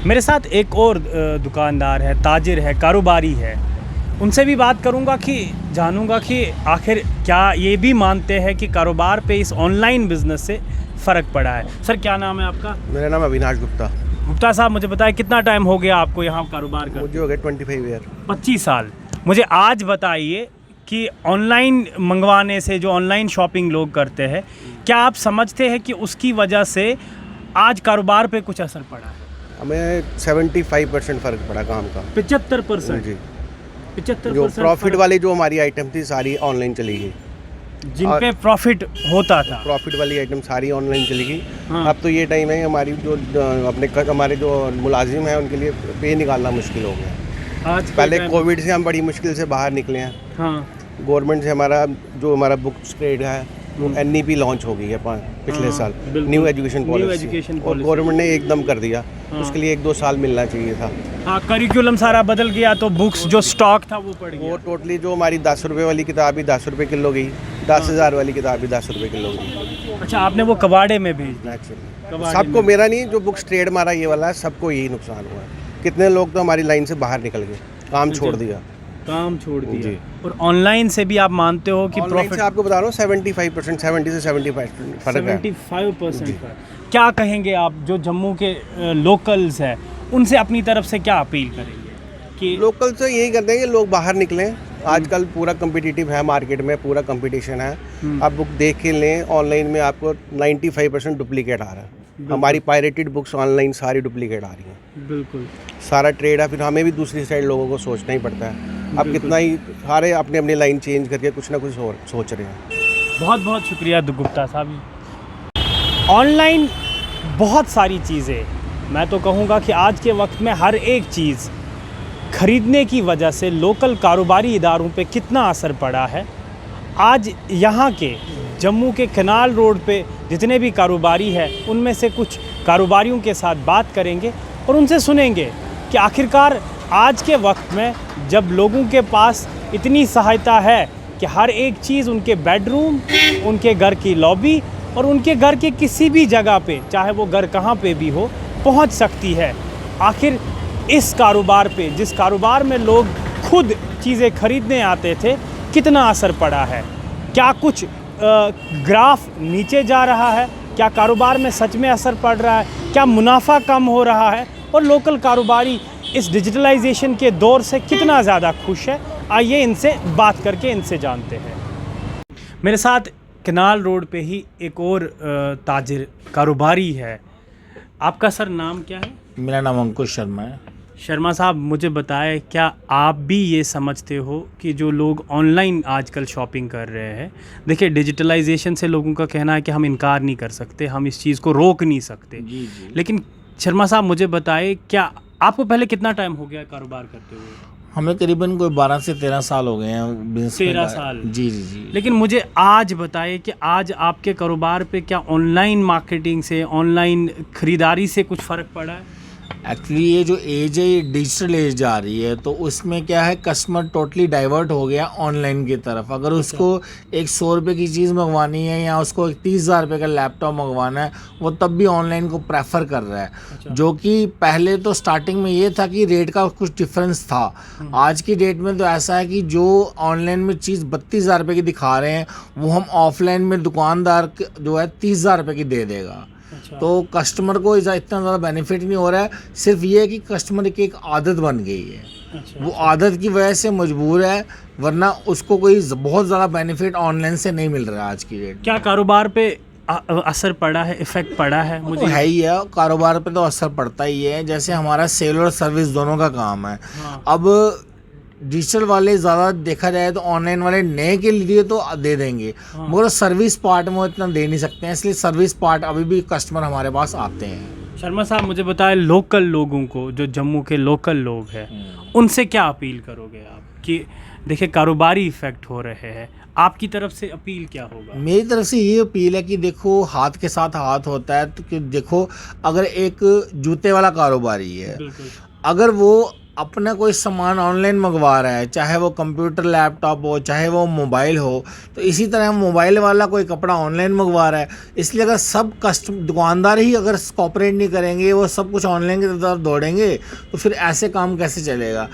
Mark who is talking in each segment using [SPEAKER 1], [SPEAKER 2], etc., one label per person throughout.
[SPEAKER 1] मेरे साथ एक और दुकानदार है, ताजिर है, कारोबारी है। उनसे भी बात करूंगा कि जानूंगा कि आखिर क्या ये भी मानते हैं कि कारोबार पे इस ऑनलाइन बिज़नेस से फ़र्क पड़ा है। सर क्या नाम है आपका?
[SPEAKER 2] मेरा नाम अविनाश गुप्ता।
[SPEAKER 1] गुप्ता साहब, मुझे बताएं कितना टाइम हो गया आपको यहाँ कारोबार का?
[SPEAKER 2] मुझे हो गया 25 ईयर।
[SPEAKER 1] 25 साल। मुझे आज बताइए कि ऑनलाइन मंगवाने से, जो ऑनलाइन शॉपिंग लोग करते हैं, क्या आप समझते हैं कि उसकी वजह से आज कारोबार पे कुछ असर पड़ा है?
[SPEAKER 2] हमें 75% फ़र्क पड़ा काम का।
[SPEAKER 1] 75%?
[SPEAKER 2] जी।
[SPEAKER 1] 75%
[SPEAKER 2] जो प्रॉफिट वाली जो हमारी आइटम थी सारी ऑनलाइन चली गई।
[SPEAKER 1] जिन पे प्रॉफिट होता था,
[SPEAKER 2] प्रॉफिट वाली आइटम सारी ऑनलाइन चली गई।
[SPEAKER 1] हाँ।
[SPEAKER 2] अब तो ये टाइम है हमारी जो हमारे जो मुलाजिम हैं उनके लिए पे निकालना मुश्किल हो गया।
[SPEAKER 1] आज
[SPEAKER 2] पहले कोविड से हम बड़ी मुश्किल से बाहर निकले हैं।
[SPEAKER 1] हाँ,
[SPEAKER 2] गवर्नमेंट से हमारा बुक ट्रेड है वो NEP लॉन्च हो गई है पिछले साल, न्यू एजुकेशन पॉलिसी, और गवर्नमेंट ने एकदम कर दिया। उसके लिए 1-2 साल मिलना चाहिए था।
[SPEAKER 1] हाँ, करिकुलम सारा बदल गया तो बुक्स जो स्टॉक था वो पड़ गया।
[SPEAKER 2] वो टोटली जो हमारी 10 रुपये वाली किताब भी 10 रुपये किलो गई, 10,000 वाली किताब भी 10 रुपये किलो गई।
[SPEAKER 1] अच्छा, आपने वो कबाड़े में भेज दिया?
[SPEAKER 2] एक्चुअली सबको, मेरा नहीं, जो बुक्स ट्रेड मारा ये वाला है, सबको यही नुकसान हुआ है। कितने लोग तो हमारी लाइन से बाहर निकल गए, काम छोड़ दिया।
[SPEAKER 1] काम छोड़ दिया
[SPEAKER 2] जी।
[SPEAKER 1] और ऑनलाइन से भी आप मानते हो कि
[SPEAKER 2] प्रॉफिट
[SPEAKER 1] प्रॉफिट?
[SPEAKER 2] आपको बता रहा हूँ 75%, 70 से 75% फ़र्क है।
[SPEAKER 1] 75% का। क्या कहेंगे आप जो जम्मू के लोकल्स हैं, उनसे अपनी तरफ से क्या अपील करेंगे कि
[SPEAKER 2] लोकल से यही करते हैं कि लोग बाहर निकलें। आजकल पूरा कम्पिटिटिव है, मार्केट में पूरा कंपटीशन है। आप बुक देख के लें। ऑनलाइन में आपको 95% डुप्लीकेट आ रहा है। हमारी पायरेटेड बुक्स ऑनलाइन सारी डुप्लीकेट आ रही हैं।
[SPEAKER 1] बिल्कुल
[SPEAKER 2] सारा ट्रेड है, फिर हमें भी दूसरी साइड लोगों को सोचना ही पड़ता है। अब कितना ही सारे अपनी अपनी लाइन चेंज करके कुछ ना कुछ और सोच रहे हैं।
[SPEAKER 1] बहुत बहुत शुक्रिया गुप्ता साहब। ऑनलाइन बहुत सारी चीज़ें, मैं तो कहूँगा कि आज के वक्त में हर एक चीज़ खरीदने की वजह से लोकल कारोबारी इदारों पे कितना असर पड़ा है। आज यहाँ के जम्मू के कनाल रोड पे जितने भी कारोबारी हैं, उनमें से कुछ कारोबारियों के साथ बात करेंगे और उनसे सुनेंगे कि आखिरकार आज के वक्त में जब लोगों के पास इतनी सहायता है कि हर एक चीज़ उनके बेडरूम, उनके घर की लॉबी और उनके घर के किसी भी जगह पे, चाहे वो घर कहाँ पे भी हो, पहुँच सकती है, आखिर इस कारोबार पे, जिस कारोबार में लोग खुद चीज़ें खरीदने आते थे, कितना असर पड़ा है? क्या कुछ ग्राफ नीचे जा रहा है? क्या कारोबार में सच में असर पड़ रहा है? क्या मुनाफा कम हो रहा है? और लोकल कारोबारी इस डिजिटलाइजेशन के दौर से कितना ज़्यादा खुश है? आइए इनसे बात करके इनसे जानते हैं। मेरे साथ कनाल रोड पे ही एक और ताजिर कारोबारी है। आपका सर नाम क्या है?
[SPEAKER 3] मेरा नाम अंकुश शर्मा है।
[SPEAKER 1] शर्मा साहब, मुझे बताएं, क्या आप भी ये समझते हो कि जो लोग ऑनलाइन आजकल शॉपिंग कर रहे हैं, देखिए डिजिटलाइजेशन से लोगों का कहना है कि हम इनकार नहीं कर सकते, हम इस चीज़ को रोक नहीं सकते।
[SPEAKER 3] जी।
[SPEAKER 1] लेकिन शर्मा साहब मुझे बताएं, क्या आपको पहले कितना टाइम हो गया कारोबार करते हुए?
[SPEAKER 3] हमें करीबन कोई 12 से 13 साल हो गए हैं बिजनेस
[SPEAKER 1] 13 साल?
[SPEAKER 3] जी।
[SPEAKER 1] लेकिन मुझे आज बताइए कि आज आपके कारोबार पे क्या ऑनलाइन मार्केटिंग से, ऑनलाइन ख़रीदारी से कुछ फ़र्क पड़ा है?
[SPEAKER 3] एक्चुअली ये जो एज है, ये डिजिटल एज जा रही है, तो उसमें क्या है, कस्टमर टोटली डाइवर्ट हो गया ऑनलाइन की तरफ। अगर उसको एक 100 रुपये की चीज़ मंगवानी है या उसको एक 30,000 रुपये का लैपटॉप मंगवाना है, वो तब भी ऑनलाइन को प्रेफर कर रहा है। जो कि पहले तो स्टार्टिंग में ये था कि रेट का कुछ डिफरेंस था। आज की डेट में तो ऐसा है कि जो ऑनलाइन में चीज़ 32,000 रुपये की दिखा रहे हैं, वो हम ऑफलाइन में दुकानदार जो है 30,000 रुपये की दे देगा। तो कस्टमर को इतना ज़्यादा बेनिफिट नहीं हो रहा है। सिर्फ ये है कि कस्टमर की एक आदत बन गई है। वो आदत की वजह से मजबूर है, वरना उसको कोई बहुत ज़्यादा बेनिफिट ऑनलाइन से नहीं मिल रहा है आज की डेट।
[SPEAKER 1] क्या कारोबार पे असर पड़ा है, इफ़ेक्ट पड़ा है? मुझे
[SPEAKER 3] है ही है, कारोबार पे तो असर पड़ता ही है। जैसे हमारा सेल और सर्विस दोनों का काम है।
[SPEAKER 1] हाँ।
[SPEAKER 3] अब डिजिटल वाले ज़्यादा देखा जाए तो ऑनलाइन वाले नए के लिए तो दे देंगे, मगर सर्विस पार्ट में वो इतना दे नहीं सकते हैं, इसलिए सर्विस पार्ट अभी भी कस्टमर हमारे पास आते हैं।
[SPEAKER 1] शर्मा साहब मुझे बताएं, लोकल लोगों को, जो जम्मू के लोकल लोग हैं, उनसे क्या अपील करोगे आप कि देखिए कारोबारी इफ़ेक्ट हो रहे हैं, आपकी तरफ से अपील क्या होगा?
[SPEAKER 3] मेरी तरफ से ये अपील है कि देखो, हाथ के साथ हाथ होता है। तो कि देखो, अगर एक जूते वाला कारोबारी है, अगर वो अपना कोई सामान ऑनलाइन मंगवा रहा है, चाहे वो कंप्यूटर लैपटॉप हो, चाहे वो मोबाइल हो, तो इसी तरह मोबाइल वाला कोई कपड़ा ऑनलाइन मंगवा रहा है। इसलिए अगर सब दुकानदार ही अगर कॉपरेट नहीं करेंगे, वो सब कुछ ऑनलाइन की तरफ दौड़ेंगे, तो फिर ऐसे काम कैसे चलेगा।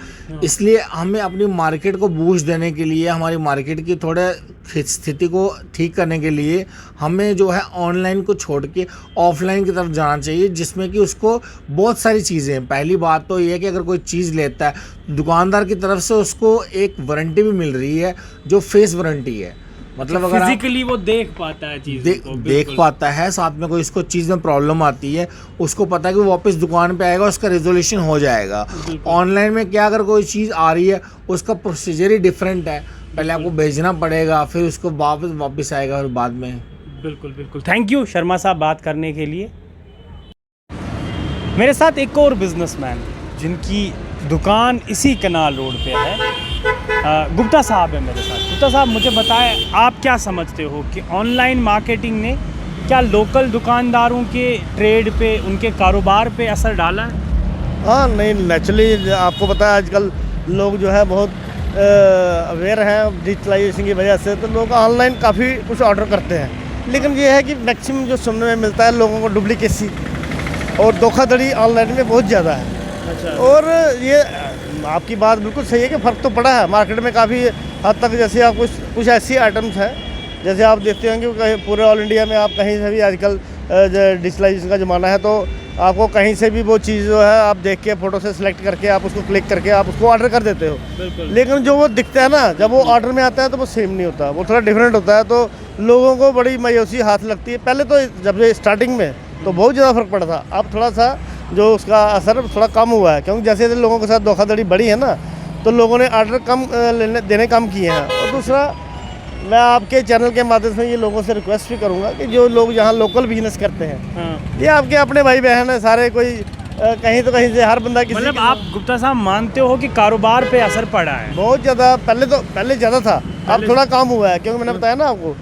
[SPEAKER 3] इसलिए हमें अपनी मार्केट को बूस्ट देने के लिए, हमारी मार्केट की थोड़े स्थिति को ठीक करने के लिए हमें जो है ऑनलाइन को छोड़ के ऑफलाइन की तरफ जाना चाहिए, जिसमें कि उसको बहुत सारी चीज़ें हैं। पहली बात तो ये है कि अगर कोई चीज़ लेता है दुकानदार की तरफ से, उसको एक वारंटी भी मिल रही है जो फेस वारंटी है। मतलब अगर
[SPEAKER 1] फिजिकली वो देख पाता है चीज़
[SPEAKER 3] देख पाता है, साथ में कोई इसको चीज़ में प्रॉब्लम आती है, उसको पता है कि वो वापस दुकान पे आएगा, उसका रेजोल्यूशन हो जाएगा। ऑनलाइन में क्या, अगर कोई चीज़ आ रही है उसका प्रोसीजर ही डिफरेंट है, पहले आपको भेजना पड़ेगा, फिर उसको वापस आएगा और बाद में।
[SPEAKER 1] बिल्कुल। थैंक यू शर्मा साहब बात करने के लिए। मेरे साथ एक और बिजनेसमैन जिनकी दुकान इसी कनाल रोड पे है, गुप्ता साहब है मेरे साथ। गुप्ता साहब, मुझे बताएं, आप क्या समझते हो कि ऑनलाइन मार्केटिंग ने क्या लोकल दुकानदारों के ट्रेड पे, उनके कारोबार पे असर डाला है?
[SPEAKER 4] हाँ, नहीं, नेचुरली आपको पता है आजकल लोग जो है बहुत अवेयर हैं डिजिटलाइजेशन की वजह से, तो लोग ऑनलाइन काफ़ी कुछ ऑर्डर करते हैं। लेकिन ये है कि मैक्सिमम जो सुनने में मिलता है लोगों को डुप्लीकेसी और धोखाधड़ी ऑनलाइन में बहुत ज़्यादा है।
[SPEAKER 1] अच्छा।
[SPEAKER 4] और ये आपकी बात बिल्कुल सही है कि फ़र्क तो पड़ा है मार्केट में काफ़ी हद तक। जैसे आप कुछ ऐसी आइटम्स हैं, जैसे आप देखते होंगे कि पूरे ऑल इंडिया में आप कहीं से भी आजकल डिजिटलाइजेशन का ज़माना है, तो आपको कहीं से भी वो चीज़ जो है आप देख के फ़ोटो से सिलेक्ट करके आप उसको क्लिक करके आप उसको ऑर्डर कर देते हो। लेकिन जो वो दिखता है ना, जब वो ऑर्डर में आता है तो वो सेम नहीं होता, वो थोड़ा डिफरेंट होता है, तो लोगों को बड़ी मायूसी हाथ लगती है। पहले तो जब स्टार्टिंग में तो बहुत ज़्यादा फ़र्क पड़ा था, अब थोड़ा सा जो उसका असर थोड़ा कम हुआ है, क्योंकि जैसे जैसे लोगों के साथ धोखाधड़ी बढ़ी है ना, तो लोगों ने ऑर्डर कम देने कम किए हैं। और दूसरा, मैं आपके चैनल के माध्यम से ये लोगों से रिक्वेस्ट भी करूंगा कि जो लोग यहाँ लोकल बिजनेस करते हैं, ये आपके अपने भाई बहन है सारे, कोई कहीं तो कहीं से हर बंदा किसी।
[SPEAKER 1] मतलब आप गुप्ता साहब मानते हो कि कारोबार पे असर पड़ा है?
[SPEAKER 4] बहुत ज़्यादा। पहले ज़्यादा था, अब थोड़ा कम हुआ है, क्योंकि मैंने बताया ना आपको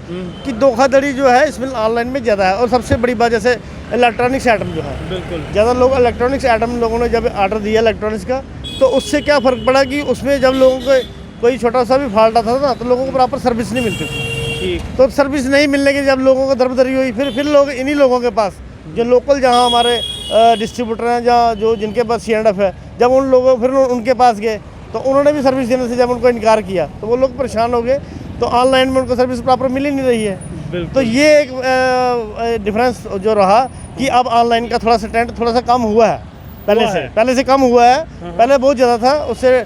[SPEAKER 4] कि धोखाधड़ी जो है इसमें ऑनलाइन में ज़्यादा है। और सबसे बड़ी बात, जैसे इलेक्ट्रॉनिक्स आइटम जो है,
[SPEAKER 1] बिल्कुल
[SPEAKER 4] ज़्यादा लोग इलेक्ट्रॉनिक्स आइटम लोगों ने जब ऑर्डर दिया इलेक्ट्रॉनिक्स का, तो उससे क्या फ़र्क पड़ा कि उसमें जब लोगों को कोई छोटा सा भी फॉल्ट आता था ना, तो लोगों को प्रॉपर सर्विस नहीं मिलती थी। तो सर्विस नहीं मिलने की जब लोगों को दरबदरी हुई, फिर लोग इन्हीं लोगों के पास, जो लोकल जहाँ हमारे डिस्ट्रीब्यूटर हैं, जहाँ जो जिनके पास C&F है, जब उन लोगों फिर उनके पास गए तो उन्होंने भी सर्विस देने से जब उनको इनकार किया, तो वो लोग परेशान हो गए, तो ऑनलाइन में उनको सर्विस प्रॉपर मिल ही नहीं रही है। तो ये एक डिफरेंस जो रहा कि अब ऑनलाइन का थोड़ा सा ट्रेंड थोड़ा सा कम हुआ है, पहले से कम हुआ है। पहले बहुत ज़्यादा था, उससे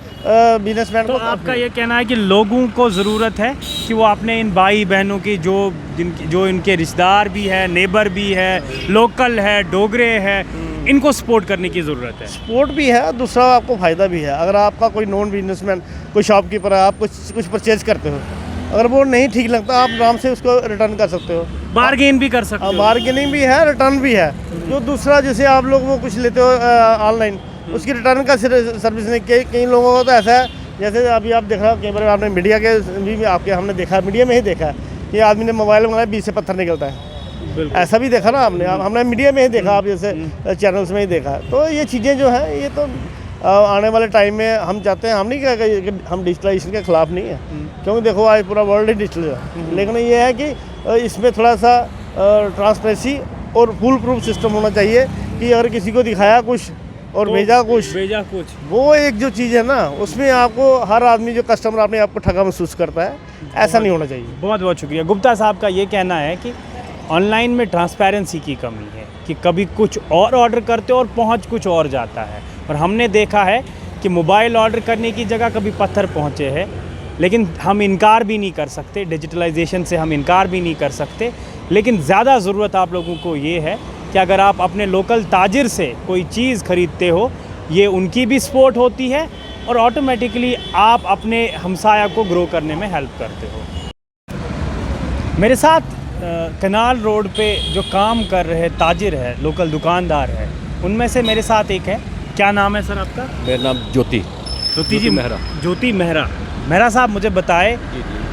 [SPEAKER 4] बिजनेसमैन
[SPEAKER 1] तो
[SPEAKER 4] को।
[SPEAKER 1] आपका ये कहना है कि लोगों को ज़रूरत है कि वो अपने इन भाई बहनों की जो इनके रिश्तेदार भी है, नेबर भी है, लोकल है, डोगरे है, इनको सपोर्ट करने की ज़रूरत है।
[SPEAKER 4] सपोर्ट भी है, दूसरा आपको फ़ायदा भी है। अगर आपका कोई नॉन बिजनेसमैन, कोई शॉपकीपर है, आप कुछ परचेज करते हो, अगर वो नहीं ठीक लगता, आप आराम से उसको रिटर्न कर सकते हो,
[SPEAKER 1] बार्गेन भी कर सकते हो।
[SPEAKER 4] बार्गेनिंग भी है, रिटर्न भी है। जो दूसरा, जैसे आप लोग वो कुछ लेते हो ऑनलाइन, उसकी रिटर्न का सर्विस नहीं। कई लोगों को तो ऐसा है, जैसे अभी आप देख रहे हो, कई बार आपने मीडिया के भी आपके हमने देखा, मीडिया में ही देखा है कि आदमी ने मोबाइल मंगाया, 20 से पत्थर निकलता है। ऐसा भी देखा ना आपने, हमने मीडिया में ही देखा, आप जैसे चैनल्स में ही देखा। तो ये चीज़ें जो हैं, ये तो आने वाले टाइम में हम चाहते हैं, हम नहीं कह कि हम डिजिटलाइजेशन के ख़िलाफ़ नहीं है, क्योंकि देखो आज पूरा वर्ल्ड ही डिजिटल है। लेकिन ये है कि इसमें थोड़ा सा ट्रांसपेरेंसी और फुल प्रूफ सिस्टम होना चाहिए कि अगर किसी को दिखाया कुछ और भेजा कुछ, वो एक जो चीज़ है ना, उसमें आपको हर आदमी, जो कस्टमर, अपने आप को ठगा महसूस करता है। ऐसा नहीं होना चाहिए।
[SPEAKER 1] बहुत बहुत शुक्रिया। गुप्ता साहब का ये कहना है कि ऑनलाइन में ट्रांसपेरेंसी की कमी है, कि कभी कुछ और ऑर्डर करते हो और पहुंच कुछ और जाता है। और हमने देखा है कि मोबाइल ऑर्डर करने की जगह कभी पत्थर पहुंचे हैं, लेकिन हम इनकार भी नहीं कर सकते, डिजिटलाइजेशन से हम इनकार भी नहीं कर सकते। लेकिन ज़्यादा ज़रूरत आप लोगों को ये है कि अगर आप अपने लोकल ताजिर से कोई चीज़ ख़रीदते हो, ये उनकी भी सपोर्ट होती है और ऑटोमेटिकली आप अपने हमसाया को ग्रो करने में हेल्प करते हो। मेरे साथ कनाल रोड पे जो काम कर रहे ताजिर है, लोकल दुकानदार है, उनमें से मेरे साथ एक है। क्या नाम है सर आपका?
[SPEAKER 5] मेरा नाम ज्योति
[SPEAKER 1] जी
[SPEAKER 5] मेहरा।
[SPEAKER 1] ज्योति मेहरा साहब, मुझे बताएं,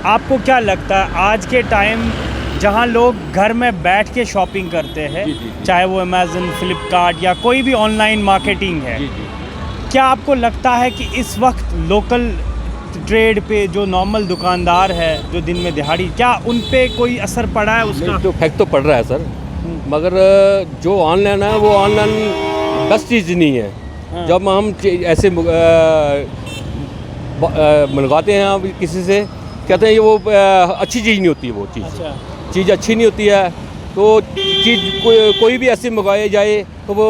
[SPEAKER 1] आपको क्या लगता है आज के टाइम जहां लोग घर में बैठ के शॉपिंग करते हैं, चाहे वो अमेज़न, फ्लिपकार्ट या कोई भी ऑनलाइन मार्केटिंग है, क्या आपको लगता है कि इस वक्त लोकल ट्रेड पे जो नॉर्मल दुकानदार है जो दिन में दिहाड़ी, क्या उन पे कोई असर पड़ा है उसका?
[SPEAKER 5] तो इफेक्ट तो पड़ रहा है सर, मगर जो ऑनलाइन है वो ऑनलाइन बेस्ट चीज़ नहीं है।
[SPEAKER 1] हाँ।
[SPEAKER 5] जब हम ऐसे मंगवाते हैं हम किसी से, कहते हैं ये वो अच्छी चीज़ नहीं होती है, वो चीज़
[SPEAKER 1] अच्छा।
[SPEAKER 5] चीज़ अच्छी नहीं होती है। तो चीज़ कोई भी ऐसे मंगवाई जाए तो वो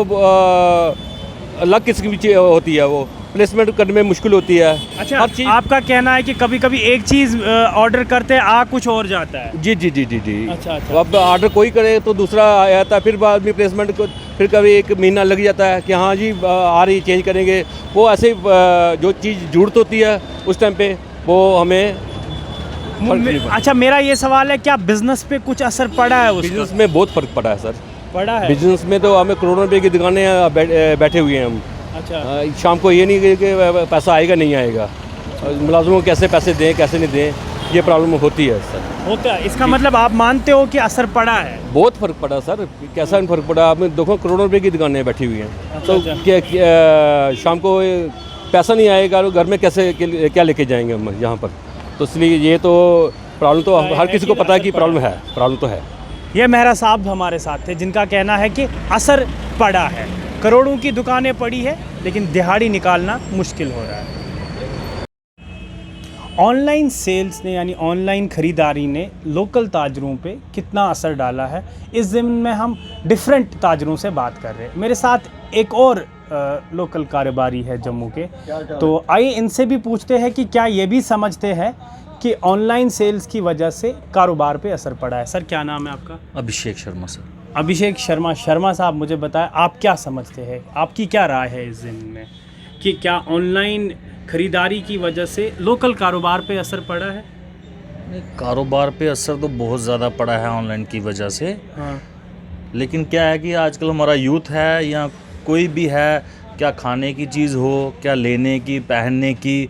[SPEAKER 5] अलग किस्म की चीज़ होती है, वो प्लेसमेंट करने में मुश्किल होती है।
[SPEAKER 1] अच्छा,
[SPEAKER 5] हर चीज़।
[SPEAKER 1] आपका कहना है कि कभी कभी एक चीज़ ऑर्डर करते हैं आ कुछ और जाता है।
[SPEAKER 5] जी जी जी जी जी।
[SPEAKER 1] अच्छा, अच्छा।
[SPEAKER 5] तो अब ऑर्डर कोई करे तो दूसरा आ जाता है, फिर बाद में प्लेसमेंट को फिर कभी 1 महीना लग जाता है कि हाँ जी आ रही चेंज करेंगे। वो ऐसे जो चीज़ ज़रूरत होती है उस टाइम पे वो हमें फर्क नहीं पड़ता।
[SPEAKER 1] अच्छा, मेरा ये सवाल है, क्या बिजनेस पे कुछ असर पड़ा है उसका?
[SPEAKER 5] बिजनेस में बहुत फ़र्क पड़ा है सर।
[SPEAKER 1] पड़ा है।
[SPEAKER 5] बिजनेस में तो हमें करोड़ों रुपए की दुकानें बैठे हुए हैं हम।
[SPEAKER 1] अच्छा।
[SPEAKER 5] शाम को ये नहीं कि पैसा आएगा नहीं आएगा, मुलाजमों को कैसे पैसे दें कैसे नहीं दें, ये प्रॉब्लम होती है सर।
[SPEAKER 1] होता है। इसका मतलब आप मानते हो कि असर पड़ा है?
[SPEAKER 5] बहुत फ़र्क पड़ा सर। कैसा फ़र्क पड़ा? आपने देखो करोड़ों रुपए की दुकानें बैठी हुई हैं।
[SPEAKER 1] अच्छा,
[SPEAKER 5] तो
[SPEAKER 1] अच्छा।
[SPEAKER 5] क्या शाम को पैसा नहीं आएगा तो घर में कैसे क्या लेके जाएंगे हम यहाँ पर? तो इसलिए ये तो प्रॉब्लम तो हर किसी को पता है कि प्रॉब्लम है, प्रॉब्लम तो है।
[SPEAKER 1] ये मेहरा साहब हमारे साथ थे जिनका कहना है कि असर पड़ा है, करोड़ों की दुकानें पड़ी है लेकिन दिहाड़ी निकालना मुश्किल हो रहा है। ऑनलाइन सेल्स ने यानी ऑनलाइन ख़रीदारी ने लोकल ताजरों पे कितना असर डाला है, इस ज़मीन में हम डिफरेंट ताजरों से बात कर रहे हैं। मेरे साथ एक और लोकल कारोबारी है जम्मू के, तो आइए इनसे भी पूछते हैं कि क्या ये भी समझते हैं कि ऑनलाइन सेल्स की वजह से कारोबार पे असर पड़ा है। सर, क्या नाम है आपका?
[SPEAKER 6] अभिषेक शर्मा सर।
[SPEAKER 1] अभिषेक शर्मा। शर्मा साहब, मुझे बताएं आप क्या समझते हैं, आपकी क्या राय है इस ज़मीन में कि क्या ऑनलाइन ख़रीदारी की वजह से लोकल कारोबार पे असर पड़ा है?
[SPEAKER 6] नहीं, कारोबार पे असर तो बहुत ज़्यादा पड़ा है ऑनलाइन की वजह से।
[SPEAKER 1] हाँ।
[SPEAKER 6] लेकिन क्या है कि आजकल हमारा यूथ है या कोई भी है, क्या खाने की चीज़ हो, क्या लेने की, पहनने की,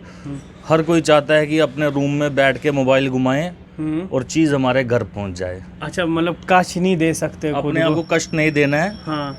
[SPEAKER 6] हर कोई चाहता है कि अपने रूम में बैठ के मोबाइल घुमाएं और चीज़ हमारे घर पहुंच जाए।
[SPEAKER 1] अच्छा, मतलब कष्ट नहीं दे सकते खुद
[SPEAKER 6] अपने आप को कष्ट नहीं देना है।
[SPEAKER 1] हाँ।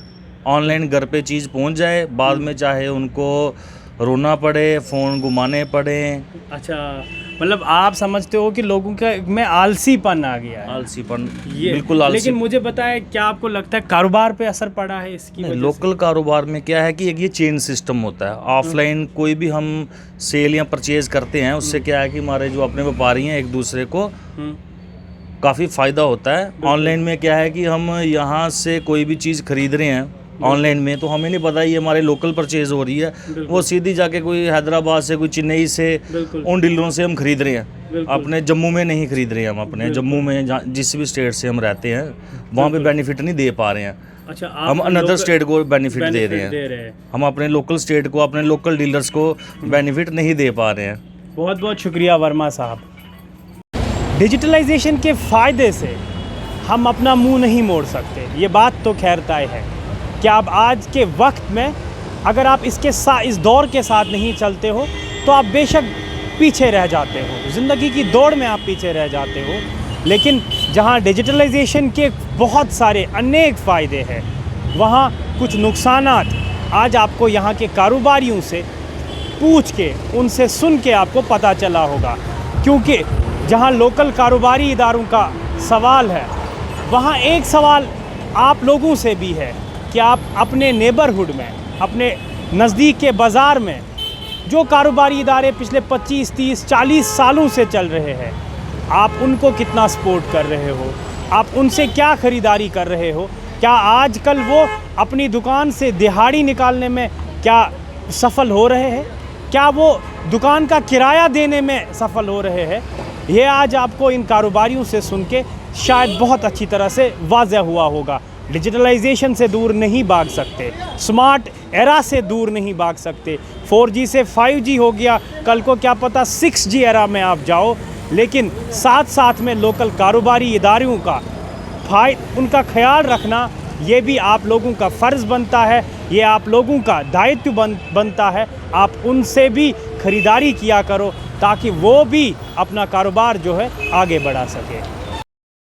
[SPEAKER 6] ऑनलाइन घर पे चीज़ पहुंच जाए, बाद में चाहे उनको रोना पड़े, फ़ोन घुमाने पड़े।
[SPEAKER 1] अच्छा, मतलब आप समझते हो कि लोगों का में आलसीपन आ गया है?
[SPEAKER 6] आलसीपन,
[SPEAKER 1] ये
[SPEAKER 6] बिल्कुल आलसी।
[SPEAKER 1] लेकिन मुझे बताएं, क्या आपको लगता है कारोबार पे असर पड़ा है इसकी वजह से?
[SPEAKER 6] लोकल कारोबार में क्या है कि एक ये चेन सिस्टम होता है। ऑफलाइन कोई भी हम सेल या परचेज करते हैं, उससे क्या है कि हमारे जो अपने व्यापारी हैं एक दूसरे को काफ़ी फ़ायदा होता है। ऑनलाइन में क्या है कि हम यहाँ से कोई भी चीज़ खरीद रहे हैं ऑनलाइन में, तो हमें नहीं पता ये हमारे लोकल परचेज हो रही है, वो सीधी जाके कोई हैदराबाद से, कोई चेन्नई से, उन डीलरों से हम खरीद रहे हैं। अपने जम्मू में नहीं खरीद रहे हैं हम, अपने जम्मू में जिस भी स्टेट से हम रहते हैं वहाँ पे बेनिफिट नहीं दे पा रहे हैं।
[SPEAKER 1] अच्छा,
[SPEAKER 6] हम अनदर स्टेट को बेनिफिट दे रहे हैं, हम अपने लोकल स्टेट को, अपने लोकल डीलर्स को बेनिफिट नहीं दे पा रहे हैं।
[SPEAKER 1] बहुत बहुत शुक्रिया वर्मा साहब। डिजिटलाइजेशन के फ़ायदे से हम अपना मुंह नहीं मोड़ सकते, ये बात तो खैर तय है कि आप आज के वक्त में अगर आप इस दौर के साथ नहीं चलते हो तो आप बेशक पीछे रह जाते हो, ज़िंदगी की दौड़ में आप पीछे रह जाते हो। लेकिन जहाँ डिजिटलाइजेशन के बहुत सारे अनेक फ़ायदे हैं, वहाँ कुछ नुकसानात आज आपको यहाँ के कारोबारियों से पूछ के, उनसे सुन के आपको पता चला होगा। क्योंकि जहाँ लोकल कारोबारी इदारों का सवाल है, वहाँ एक सवाल आप लोगों से भी है कि आप अपने नेबरहुड में, अपने नज़दीक के बाज़ार में जो कारोबारी इदारे पिछले 25, 30, 40 सालों से चल रहे हैं, आप उनको कितना सपोर्ट कर रहे हो, आप उनसे क्या ख़रीदारी कर रहे हो, क्या आजकल वो अपनी दुकान से दिहाड़ी निकालने में क्या सफल हो रहे हैं, क्या वो दुकान का किराया देने में सफल हो रहे हैं, ये आज आपको इन कारोबारियों से सुन के शायद बहुत अच्छी तरह से वाज़ह हुआ होगा। डिजिटलाइजेशन से दूर नहीं भाग सकते, स्मार्ट एरा से दूर नहीं भाग सकते। 4G से 5G हो गया, कल को क्या पता 6G एरा में आप जाओ, लेकिन साथ साथ में लोकल कारोबारी इदारों का उनका ख्याल रखना, ये भी आप लोगों का फ़र्ज़ बनता है, ये आप लोगों का दायित्व बनता है। आप उनसे भी ख़रीदारी किया करो ताकि वो भी अपना कारोबार जो है आगे बढ़ा सके।